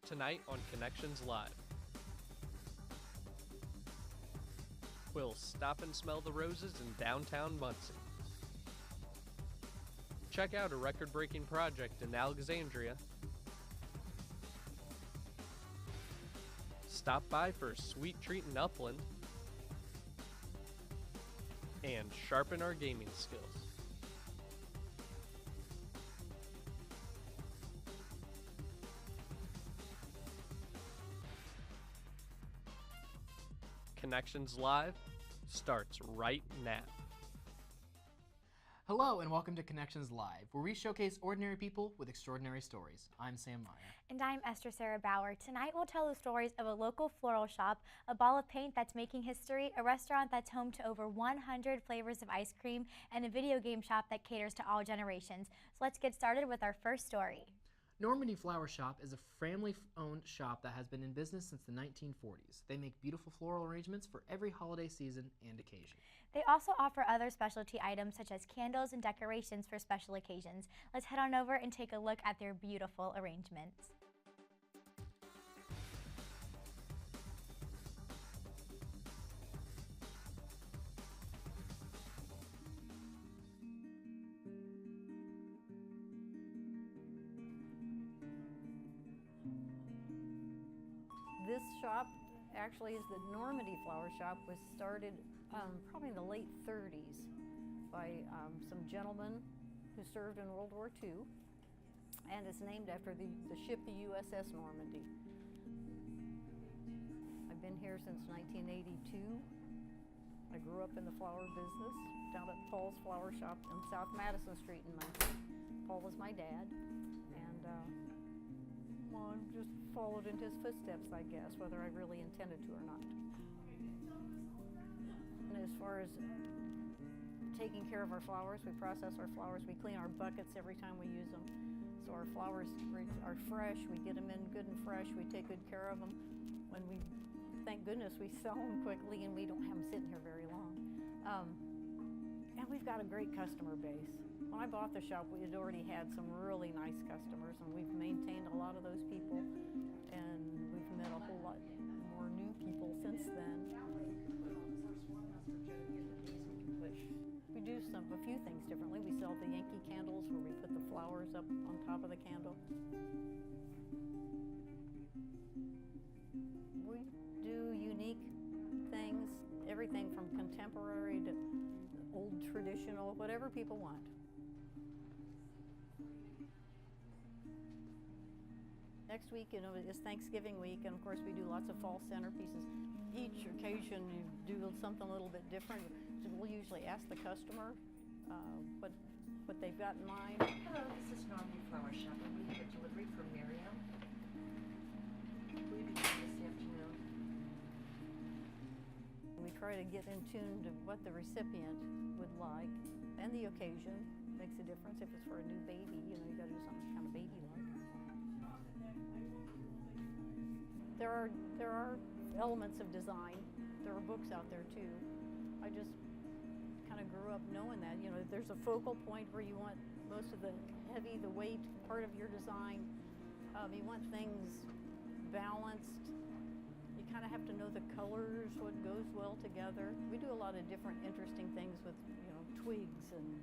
tonight on Connections Live. We'll stop and smell the roses in downtown Muncie. Check out a record-breaking project in Alexandria. Stop by for a sweet treat in Upland. And sharpen our gaming skills. Connections Live starts right now. Hello and welcome to Connections Live, where we showcase ordinary people with extraordinary stories. I'm Sam Meyer. And I'm Esther Sarah Bauer. Tonight we'll tell the stories of a local floral shop, a ball of paint that's making history, a restaurant that's home to over 100 flavors of ice cream, and a video game shop that caters to all generations. So let's get started with our first story. Normandy Flower Shop is a family-owned shop that has been in business since the 1940s. They make beautiful floral arrangements for every holiday season and occasion. They also offer other specialty items such as candles and decorations for special occasions. Let's head on over and take a look at their beautiful arrangements. This shop actually is the Normandy Flower Shop. Was started probably in the late 30s by some gentlemen who served in World War II, and it's named after the ship, the USS Normandy. I've been here since 1982. I grew up in the flower business down at Paul's Flower Shop on South Madison Street in Muncie. Paul was my dad, and well, I just followed in his footsteps, I guess, whether I really intended to or not. And as far as taking care of our flowers, we process our flowers, we clean our buckets every time we use them. So our flowers are fresh, we get them in good and fresh, we take good care of them. When we, thank goodness, we sell them quickly and we don't have them sitting here very long. And we've got a great customer base. When I bought the shop, we had already had some really nice customers, and we've maintained a lot of those people, and we've met a whole lot more new people since then. We do a few things differently. We sell the Yankee candles where we put the flowers up on top of the candle. We do unique things, everything from contemporary to old traditional, whatever people want. Next week, you know, is Thanksgiving week, and of course we do lots of fall centerpieces. Each occasion you do something a little bit different. So we'll usually ask the customer what they've got in mind. Hello, this is Normandy Flower Shop, and we have a delivery for Miriam. Will you be here this afternoon? We try to get in tune to what the recipient would like, and the occasion makes a difference. If it's for a new baby, you know, you got to do something kind of baby-like. There are elements of design. There are books out there too. I just kind of grew up knowing that, you know, there's a focal point where you want most of the heavy, the weight part of your design. You want things balanced. You kind of have to know the colors, what goes well together. We do a lot of different interesting things with, you know, twigs and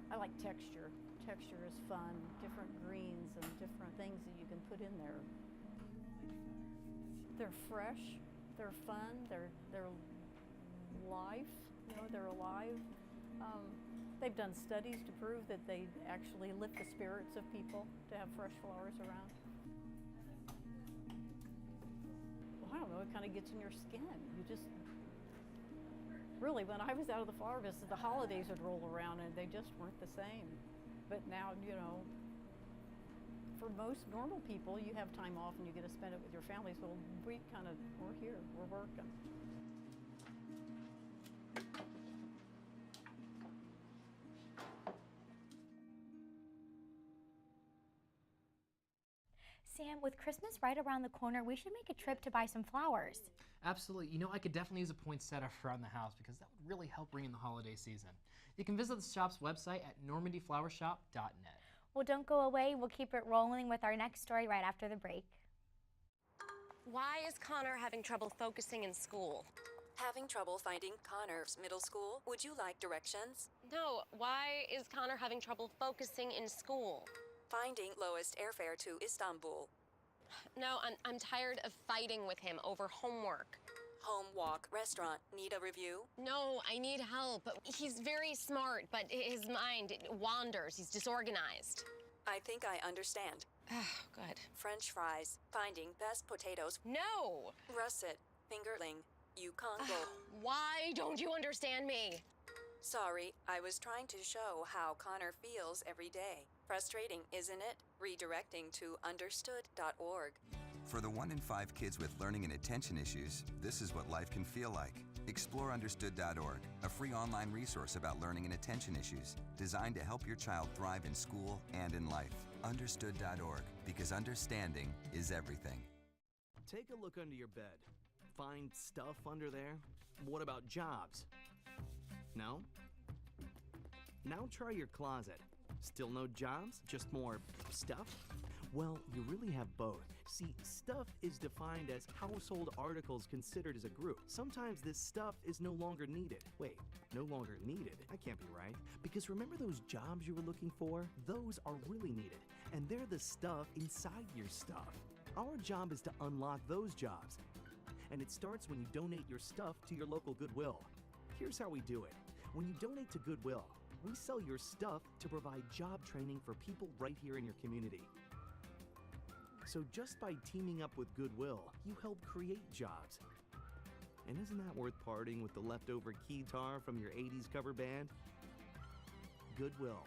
I like texture. Texture is fun, different greens and different things that you can put in there. They're fresh, they're fun, they're life, you know, they're alive. They've done studies to prove that they actually lift the spirits of people to have fresh flowers around. Well, I don't know, it kind of gets in your skin. You just, really, when I was out of the flower business, the holidays would roll around and they just weren't the same. But now, you know, for most normal people, you have time off and you get to spend it with your families. Well, we're here, we're working. Sam, with Christmas right around the corner, we should make a trip to buy some flowers. Absolutely. You know, I could definitely use a poinsettia around the house because that would really help bring in the holiday season. You can visit the shop's website at normandyflowershop.net. Well, don't go away. We'll keep it rolling with our next story right after the break. Why is Connor having trouble focusing in school? Having trouble finding Connor's middle school? Would you like directions? No, why is Connor having trouble focusing in school? Finding lowest airfare to Istanbul. No, I'm tired of fighting with him over homework. Home walk restaurant. Need a review? No, I need help. He's very smart, but his mind wanders. He's disorganized. I think I understand. Oh, good. French fries. Finding best potatoes. No! Russet. Fingerling. Yukon Gold. Why don't you understand me? Sorry, I was trying to show how Connor feels every day. Frustrating, isn't it? Redirecting to understood.org. For the 1 in 5 kids with learning and attention issues, this is what life can feel like. Explore understood.org, a free online resource about learning and attention issues, designed to help your child thrive in school and in life. Understood.org, because understanding is everything. Take a look under your bed. Find stuff under there? What about jobs? No? Now try your closet. Still no jobs? Just more stuff? Well, you really have both. See, stuff is defined as household articles considered as a group. Sometimes this stuff is no longer needed. Wait, no longer needed? That can't be right. Because remember those jobs you were looking for? Those are really needed. And they're the stuff inside your stuff. Our job is to unlock those jobs. And it starts when you donate your stuff to your local Goodwill. Here's how we do it. When you donate to Goodwill, we sell your stuff to provide job training for people right here in your community. So just by teaming up with Goodwill, you help create jobs. And isn't that worth parting with the leftover keytar from your 80s cover band? Goodwill.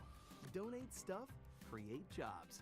Donate stuff, create jobs.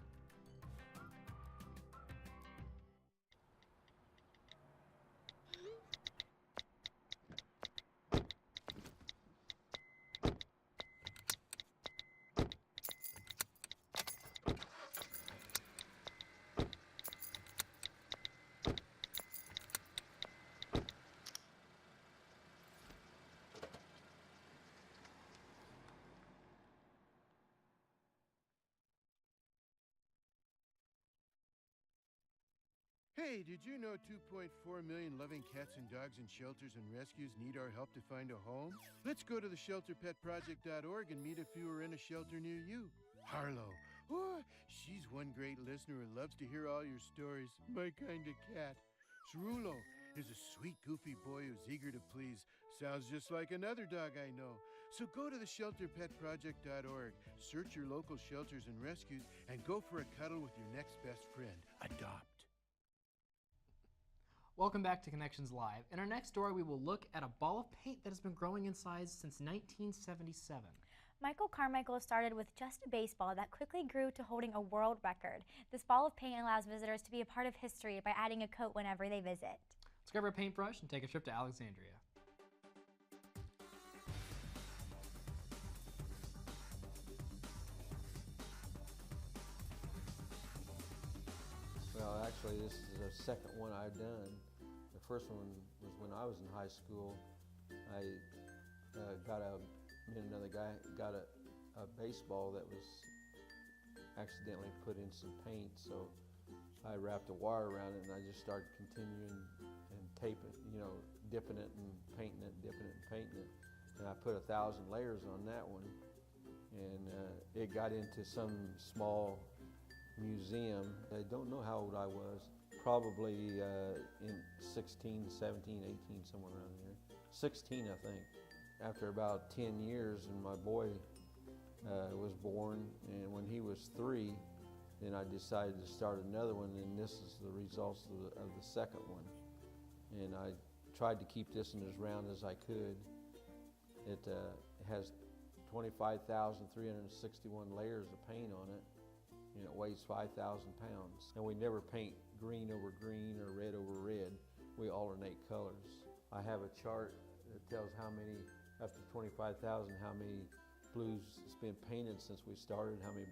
Hey, did you know 2.4 million loving cats and dogs in shelters and rescues need our help to find a home? Let's go to theshelterpetproject.org and meet if you are in a shelter near you. Harlow. Oh, she's one great listener who loves to hear all your stories. My kind of cat. Cerulo is a sweet, goofy boy who's eager to please. Sounds just like another dog I know. So go to theshelterpetproject.org, search your local shelters and rescues, and go for a cuddle with your next best friend. Adopt. Welcome back to Connections Live. In our next story, we will look at a ball of paint that has been growing in size since 1977. Michael Carmichael started with just a baseball that quickly grew to holding a world record. This ball of paint allows visitors to be a part of history by adding a coat whenever they visit. Let's grab our paintbrush and take a trip to Alexandria. Well, actually, this is the second one I've done. The first one was when I was in high school. I me and another guy got a baseball that was accidentally put in some paint, so I wrapped a wire around it and I just started continuing and taping, dipping it and painting it, dipping it and painting it. And I put 1,000 layers on that one, and it got into some small museum. I don't know how old I was, probably in 16, 17, 18, somewhere around there. 16, I think. After about 10 years, and my boy was born, and when he was 3, then I decided to start another one, and this is the results of the second one. And I tried to keep this one as round as I could. It has 25,361 layers of paint on it, and it weighs 5,000 pounds. And we never paint green over green or red over red. We alternate colors. I have a chart that tells how many, up to 25,000, how many blues it's been painted since we started, how many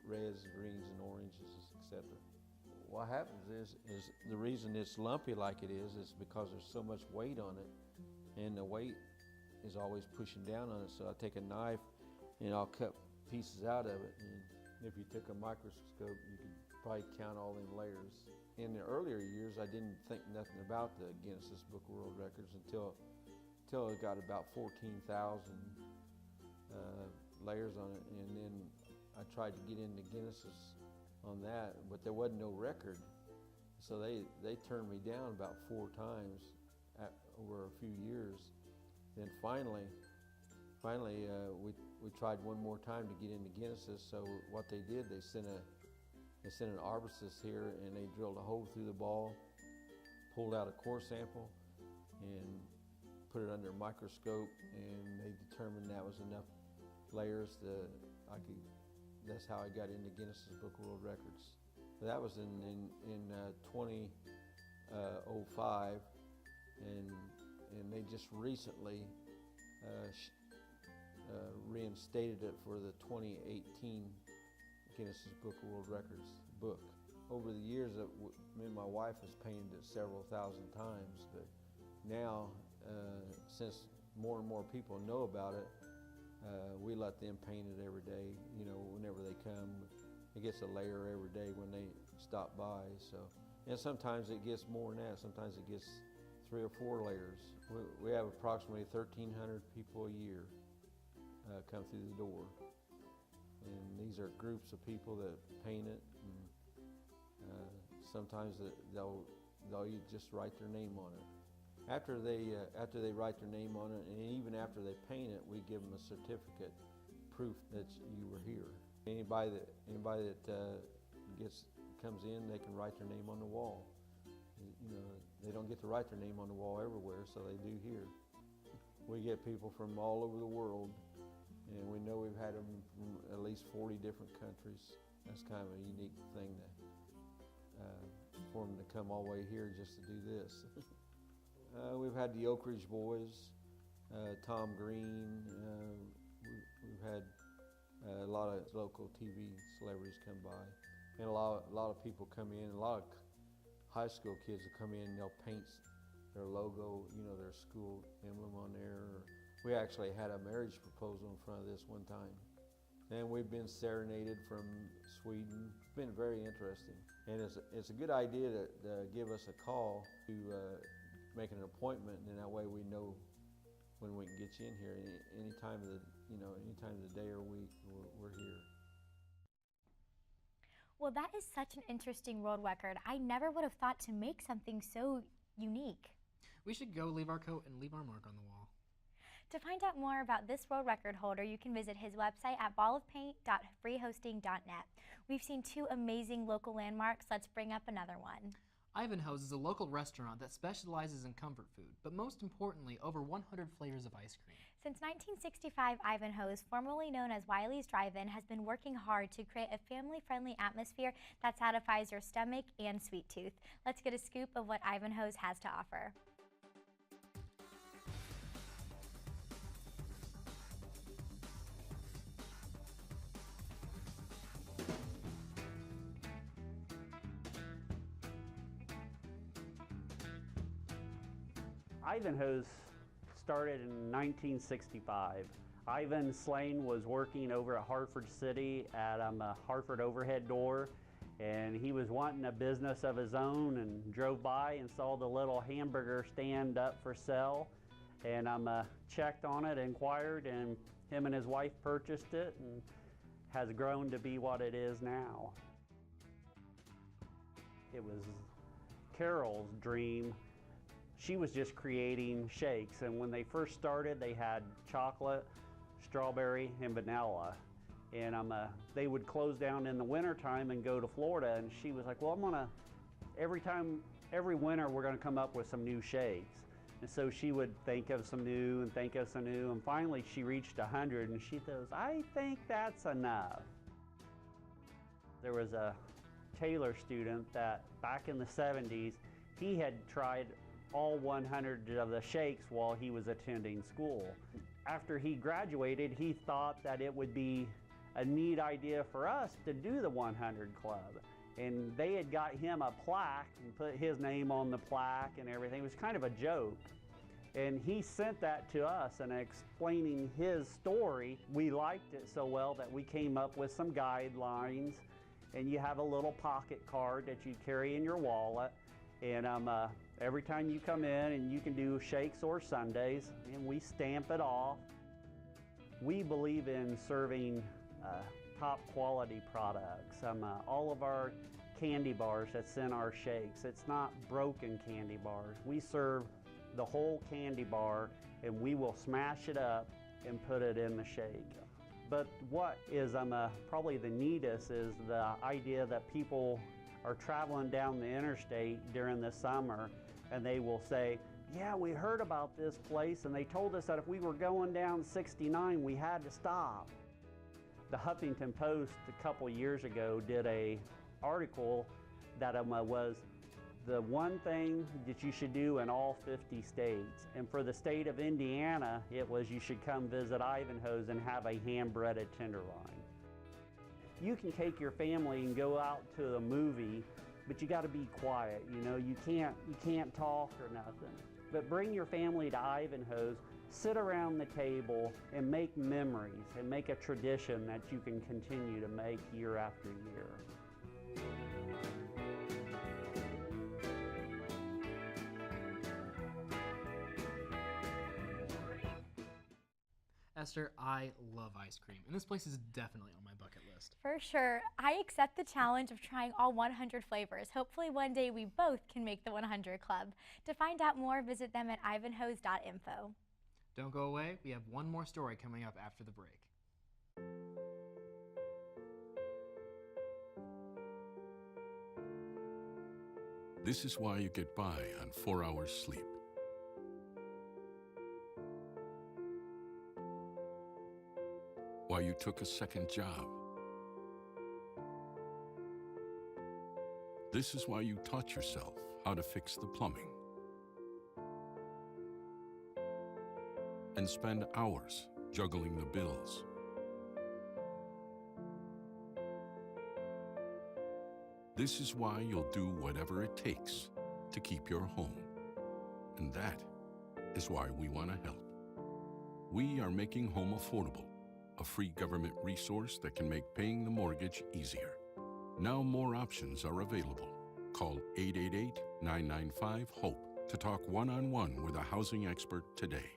reds, greens, and oranges, etc. What happens is the reason it's lumpy like it is because there's so much weight on it, and the weight is always pushing down on it. So I take a knife and I'll cut pieces out of it, and If you took a microscope, you could probably count all them layers. In the earlier years, I didn't think nothing about the Guinness Book of World Records until it got about 14,000 layers on it, and then I tried to get into Guinness's on that, but there wasn't no record. So they turned me down about 4 times over a few years. Then finally we tried one more time to get into Guinness's. So what they did, they sent an arborist here, and they drilled a hole through the ball, pulled out a core sample, and put it under a microscope, and they determined that was enough layers that's how I got into Guinness's Book of World Records. That was in 2005, and they just recently reinstated it for the 2018 Guinness's Book of World Records book. Over the years, me and my wife has painted it several thousand times, but now, since more and more people know about it, we let them paint it every day. You know, whenever they come, it gets a layer every day when they stop by. So, and sometimes it gets more than that. Sometimes it gets 3 or 4 layers. We have approximately 1,300 people a year come through the door, and these are groups of people that paint it. And sometimes they'll just write their name on it. After they write their name on it, and even after they paint it, we give them a certificate, proof that you were here. Anybody that comes in, they can write their name on the wall. You know, they don't get to write their name on the wall everywhere, so they do here. We get people from all over the world, and we know we've had them from at least 40 different countries. That's kind of a unique thing for them to come all the way here just to do this. We've had the Oak Ridge Boys, Tom Green. We've had a lot of local TV celebrities come by, and a lot of people come in. A lot of high school kids will come in and they'll paint their logo, you know, their school emblem on there. We actually had a marriage proposal in front of this one time. And we've been serenaded from Sweden. It's been very interesting. And it's a good idea to give us a call to make an appointment, and that way we know when we can get you in here. Any time of the day or week, we're here. Well, that is such an interesting world record. I never would have thought to make something so unique. We should go leave our coat and leave our mark on the wall. To find out more about this world record holder, you can visit his website at ballofpaint.freehosting.net. We've seen 2 amazing local landmarks. Let's bring up another one. Ivanhoe's is a local restaurant that specializes in comfort food, but most importantly, over 100 flavors of ice cream. Since 1965, Ivanhoe's, formerly known as Wiley's Drive-In, has been working hard to create a family-friendly atmosphere that satisfies your stomach and sweet tooth. Let's get a scoop of what Ivanhoe's has to offer. Ivanhoe's started in 1965. Ivan Slane was working over at Hartford City at a Hartford overhead door, and he was wanting a business of his own, and drove by and saw the little hamburger stand up for sale, and checked on it, inquired, and him and his wife purchased it, and has grown to be what it is now. It was Carol's dream. She was just creating shakes, and when they first started, they had chocolate, strawberry, and vanilla. And they would close down in the wintertime and go to Florida, and she was like, well, every winter we're gonna come up with some new shakes. And so she would think of some new, and finally she reached 100, and she goes, I think that's enough. There was a Taylor student that back in the 70s, he had tried all 100 of the shakes while he was attending school. After he graduated, he thought that it would be a neat idea for us to do the 100 Club. And they had got him a plaque and put his name on the plaque and everything. It was kind of a joke. And he sent that to us and explaining his story. We liked it so well that we came up with some guidelines. And you have a little pocket card that you carry in your wallet. And every time you come in, and you can do shakes or sundaes, and we stamp it off. We believe in serving top quality products. All of our candy bars that's in our shakes, it's not broken candy bars. We serve the whole candy bar, and we will smash it up and put it in the shake. But what is probably the neatest is the idea that people are traveling down the interstate during the summer, and they will say, yeah, we heard about this place, and they told us that if we were going down 69, we had to stop. The Huffington Post a couple years ago did an article that was the one thing that you should do in all 50 states. And for the state of Indiana, it was you should come visit Ivanhoe's and have a hand-breaded tenderloin. You can take your family and go out to a movie, but you got to be quiet. You know, you can't talk or nothing. But bring your family to Ivanhoe's, sit around the table, and make memories, and make a tradition that you can continue to make year after year. Esther, I love ice cream, and this place is definitely on my bucket list. For sure. I accept the challenge of trying all 100 flavors. Hopefully one day we both can make the 100 Club. To find out more, visit them at ivanhoes.info. Don't go away. We have one more story coming up after the break. This is why you get by on 4 hours sleep. Why you took a second job. This is why you taught yourself how to fix the plumbing and spend hours juggling the bills. This is why you'll do whatever it takes to keep your home. And that is why we want to help. We are making home affordable, a free government resource that can make paying the mortgage easier. Now more options are available. Call 888-995-HOPE to talk one-on-one with a housing expert today.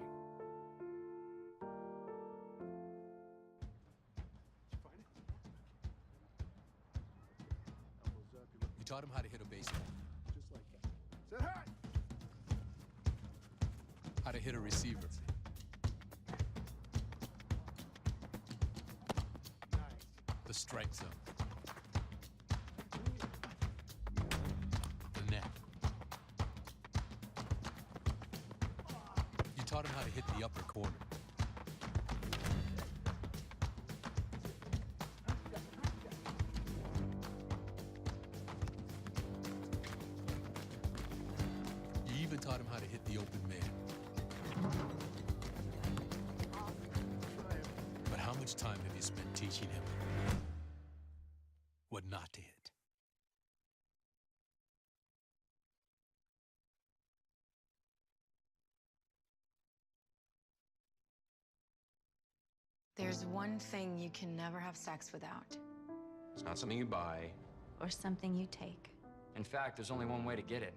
You taught him how to hit a baseball. Just like that. Say hi! How to hit a receiver. The strike zone. The net. You taught him how to hit the upper corner. You even taught him how to hit the open man. But how much time have you spent teaching him what not to hit? There's one thing you can never have sex without. It's not something you buy. Or something you take. In fact, there's only one way to get it.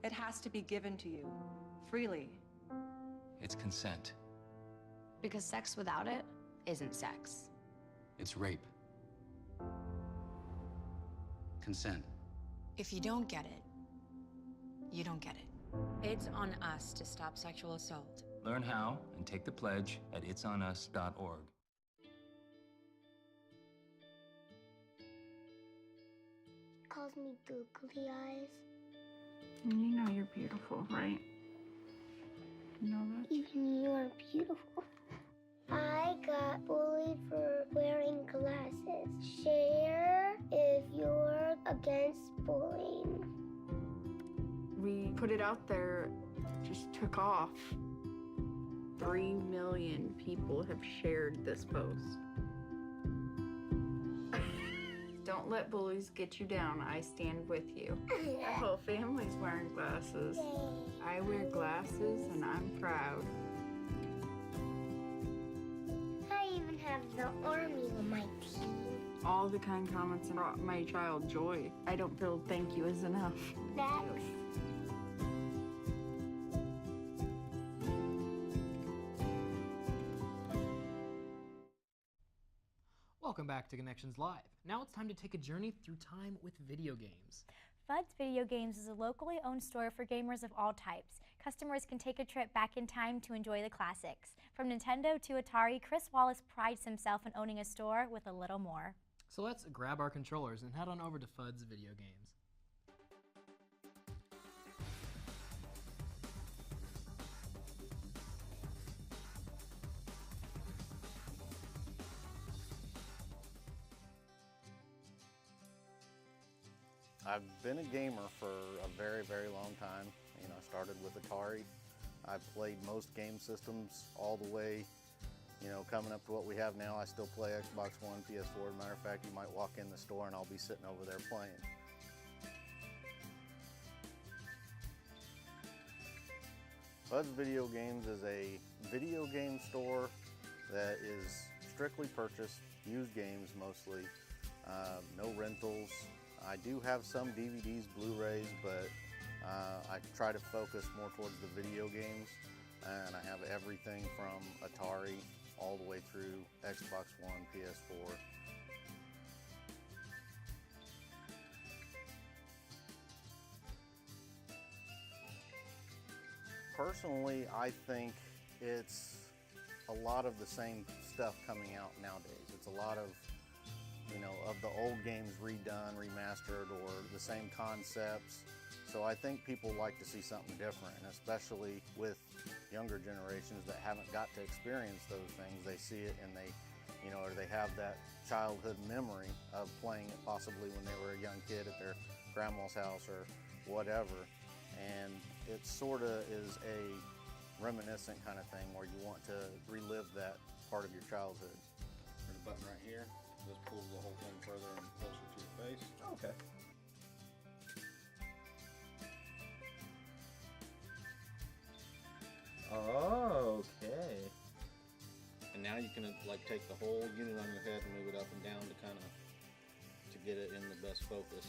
It has to be given to you, freely. It's consent. Because sex without it isn't sex. It's rape. Consent. If you don't get it, you don't get it. It's on us to stop sexual assault. Learn how and take the pledge at itsonus.org. Calls me googly eyes. You know you're beautiful, right? You know that? Even you're beautiful. I got bullied for wearing glasses. Share if you're against bullying. We put it out there, just took off. 3 million people have shared this post. Don't let bullies get you down. I stand with you. Our whole family's wearing glasses. I wear glasses and I'm proud. I even have the army on my team. All the kind comments brought my child joy. I don't feel thank you is enough. Thanks. Welcome back to Connections Live. Now it's time to take a journey through time with video games. Fud's Video Games is a locally owned store for gamers of all types. Customers can take a trip back in time to enjoy the classics. From Nintendo to Atari, Chris Wallace prides himself in owning a store with a little more. So let's grab our controllers and head on over to Fud's Video Games. I've been a gamer for a very, very long time. You know, I started with Atari. I've played most game systems all the way, you know, coming up to what we have now. I still play Xbox One, PS4. As a matter of fact, you might walk in the store and I'll be sitting over there playing. Fud's Video Games is a video game store that is strictly purchased, used games mostly, no rentals. I do have some DVDs, Blu-rays, but I try to focus more towards the video games, and I have everything from Atari all the way through Xbox One, PS4. Personally, I think it's a lot of the same stuff coming out nowadays. It's a lot of, you know, of the old games redone, remastered, or the same concepts. So I think people like to see something different, and especially with younger generations that haven't got to experience those things. They see it and they, you know, or they have that childhood memory of playing it possibly when they were a young kid at their grandma's house or whatever. And it sort of is a reminiscent kind of thing where you want to relive that part of your childhood. There's a button right here. This pulls the whole thing further and closer to your face. Okay. Oh, okay. And now you can like take the whole unit on your head and move it up and down to kind of to get it in the best focus.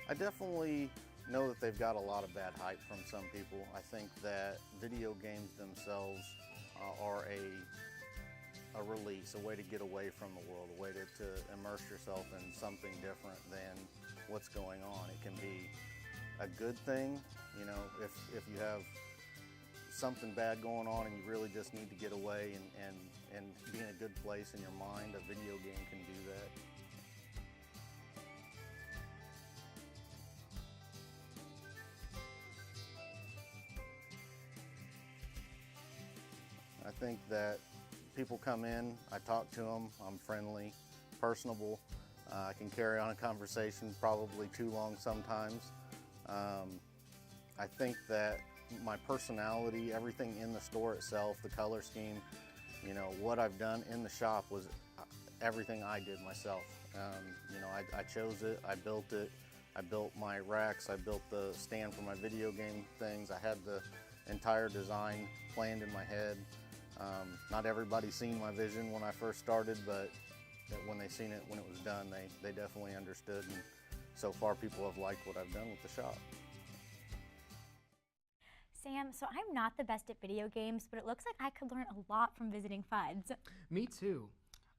I definitely know that they've got a lot of bad hype from some people. I think that video games themselves are a release, a way to get away from the world, a way to immerse yourself in something different than what's going on. It can be a good thing, you know, if you have something bad going on and you really just need to get away and be in a good place in your mind, a video game can do that. I think that people come in, I talk to them, I'm friendly, personable, I can carry on a conversation probably too long sometimes. I think that my personality, everything in the store itself, the color scheme, you know, what I've done in the shop was everything I did myself. You know, I chose it, I built it, I built my racks, I built the stand for my video game things, I had the entire design planned in my head. Not everybody seen my vision when I first started, but when they seen it when it was done, they definitely understood, and so far people have liked what I've done with the shop. Sam, so I'm not the best at video games, but it looks like I could learn a lot from visiting Fud's. Me too.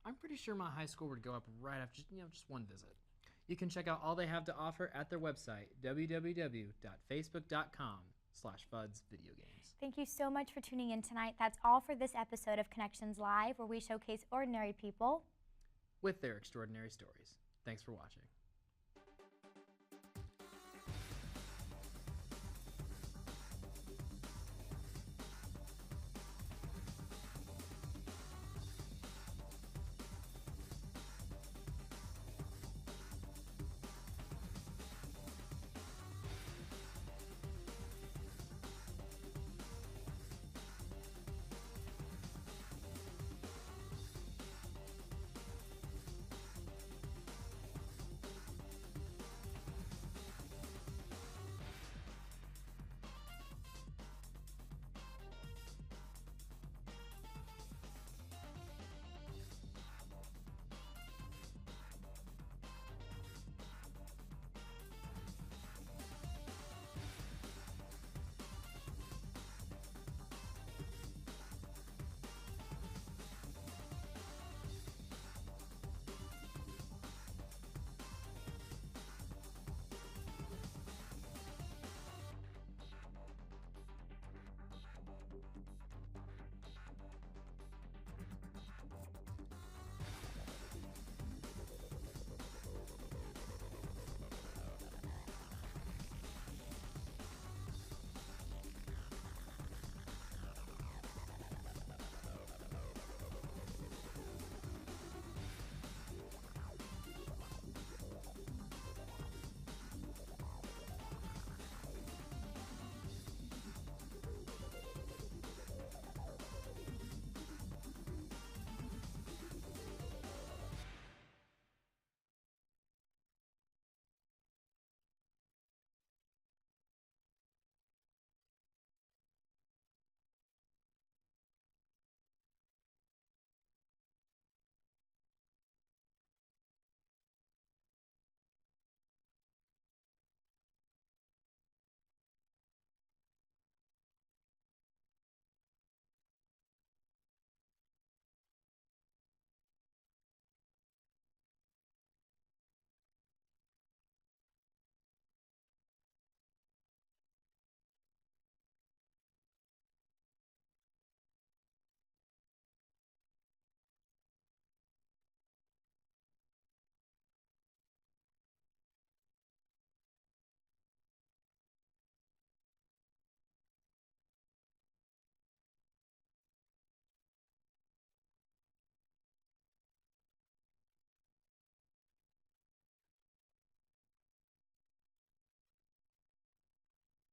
I'm pretty sure my high score would go up right after just one visit. You can check out all they have to offer at their website, www.facebook.com/FudsVideoGames. Thank you so much for tuning in tonight. That's all for this episode of Connections Live, where we showcase ordinary people with their extraordinary stories. Thanks for watching.